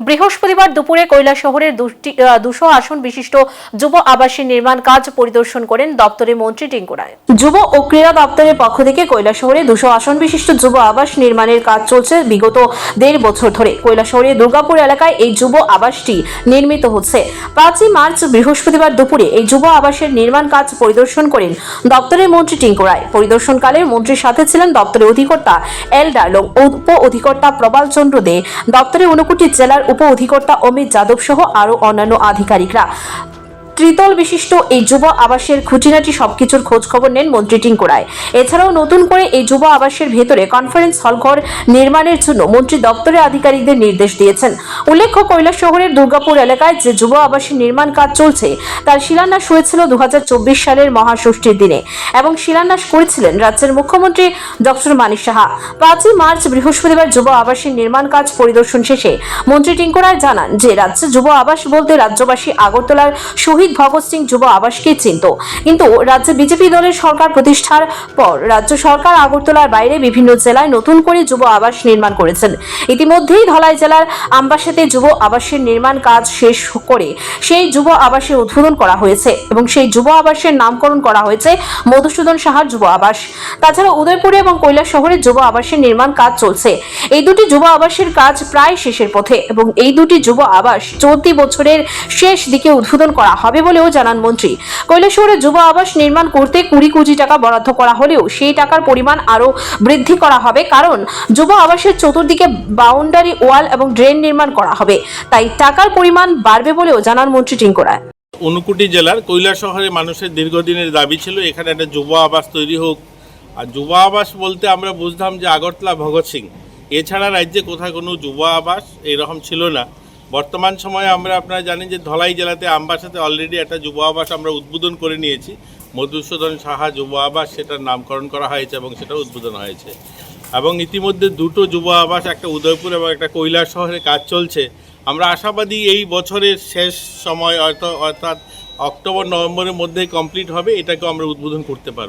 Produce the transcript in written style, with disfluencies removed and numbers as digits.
বৃহস্পতিবার দুপুরে কৈলাসহরের 200 আসন বিশিষ্ট যুব আবাসের নির্মাণ কাজ পরিদর্শন করেন দপ্তরের মন্ত্রী টিঙ্কু রায়। যুব ও ক্রীড়া দপ্তরের পক্ষ থেকে কৈলাসহরে 200 আসন বিশিষ্ট যুব আবাস নির্মাণের কাজ চলছে বিগত 1.5 বছর ধরে। কৈলাসহরের দুর্গাপুর এলাকায় এই যুব আবাসটি নির্মিত হচ্ছে। 5 মার্চ বৃহস্পতিবার দুপুরে এই যুব আবাসের নির্মাণ কাজ পরিদর্শন করেন দপ্তরের মন্ত্রী টিঙ্কু রায়। পরিদর্শনকালে মন্ত্রীর সাথে ছিলেন দপ্তরের অধিকর্তা এল ডার্লং, উপ অধিকর্তা প্রবাল চন্দ্র দে, দপ্তরের 59 জেলার উপ অধিকর্তা অমিত যাদব সহ আরো অন্যান্য আধিকারিকরা। ত্রিতল বিশিষ্ট এই যুব আবাসের খুঁটিনাটি সবকিছুর খোঁজ খবর নেন মন্ত্রী টিঙ্কু রায়। এছাড়াও নতুন করে এই যুব আবাসের ভেতরে কনফারেন্স হল ঘর নির্মাণের জন্য মন্ত্রী দপ্তরের আধিকারিকদের নির্দেশ দিয়েছেন। উল্লেখ্য, কৈলাসহরের দুর্গাপুর এলাকায় যে যুব আবাসের নির্মাণ কাজ চলছে তার শিলান্যাস হয়েছিল 2024 সালের মহাষষ্ঠীর দিনে এবং শিলান্যাস করেছিলেন রাজ্যের মুখ্যমন্ত্রী ডক্টর মানিক সাহা। 5 মার্চ বৃহস্পতিবার যুব আবাসের নির্মাণ কাজ পরিদর্শন শেষে মন্ত্রী টিঙ্কু রায় জানান যে রাজ্যে যুব আবাস বলতে রাজ্যবাসী আগরতলার শহীদ ভগৎ সিং যুব আবাসকে চিনত, কিন্তু রাজ্যে বিজেপি দলের সরকার প্রতিষ্ঠার পর রাজ্য সরকার আগরতলার বাইরে বিভিন্ন জেলায় নতুন করে যুব আবাস নির্মাণ করেছেন। ইতিমধ্যেই ধলাই জেলার আমবাসাতে যুব আবাসের নির্মাণ কাজ শেষ করে সেই যুব আবাসের উদ্বোধন করা হয়েছে এবং সেই যুব আবাসের নামকরণ করা হয়েছে মধুসূদন সাহার যুব আবাস। তাছাড়া উদয়পুরে এবং কৈলাসহরে যুব আবাসের নির্মাণ কাজ চলছে। এই দুটি যুব আবাসের কাজ প্রায় শেষের পথে এবং এই দুটি যুব আবাস চলতি বছরের শেষ দিকে উদ্বোধন করা হবে বলেও জানান মন্ত্রী। কৈলাসহরে যুব আবাস নির্মাণ করতে 20 কোটি টাকা বরাদ্দ করা হলেও সেই টাকার পরিমাণ আরো বৃদ্ধি করা হবে, কারণ যুব আবাসের চতুর্দিকে বাউন্ডারি ওয়াল এবং ড্রেন নির্মাণ করা হবে, তাই টাকার পরিমাণ বাড়বে বলেও জানান মন্ত্রী টিঙ্কু রায়। 59 জেলার কৈলাসহরে মানুষের দীর্ঘদিনের দাবি ছিল এখানে একটা যুব আবাস তৈরি হোক। আর যুব আবাস বলতে আমরা বুঝতাম যে আগরতলা ভগৎ সিং, এছাড়া রাজ্যে কোথাও কোনো যুব আবাস এরকম ছিল না। বর্তমান সময়ে আপনারা জানেন যে ধলাই জেলাতে আমবাসাতে অলরেডি একটা যুব আবাস আমরা উদ্বোধন করে নিয়েছি, মধুসূদন সাহা যুব আবাস, সেটার নামকরণ করা হয়েছে এবং সেটা উদ্বোধন হয়েছে। এবং ইতিমধ্যে দুটো যুব আবাস, একটা উদয়পুর এবং একটা কৈলাসহরে কাজ চলছে। আমরা আশাবাদী এই বছরের শেষ সময় অর্থাৎ অক্টোবর নভেম্বরের মধ্যে কমপ্লিট হবে, এটাকেও আমরা উদ্বোধন করতে পারব।